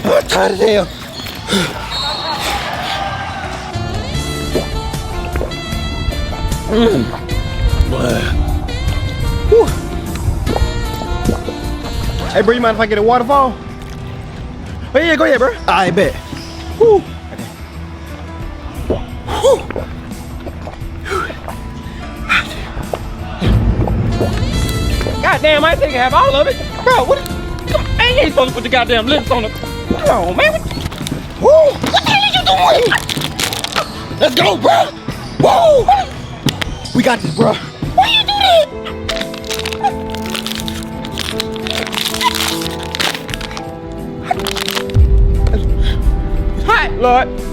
I'm tired as hell. Hey, bro, you mind if I get a waterfall? Oh, yeah, go ahead, bro. I bet. Whew. Whew. Goddamn, I think I have all of it. Bro, what? Come on, man, you ain't supposed to put the goddamn lips on it. Come on, man. Woo! What the hell are you doing? Let's go, bro. Woo! We got this, bro. Why you do that? Hot, Lord.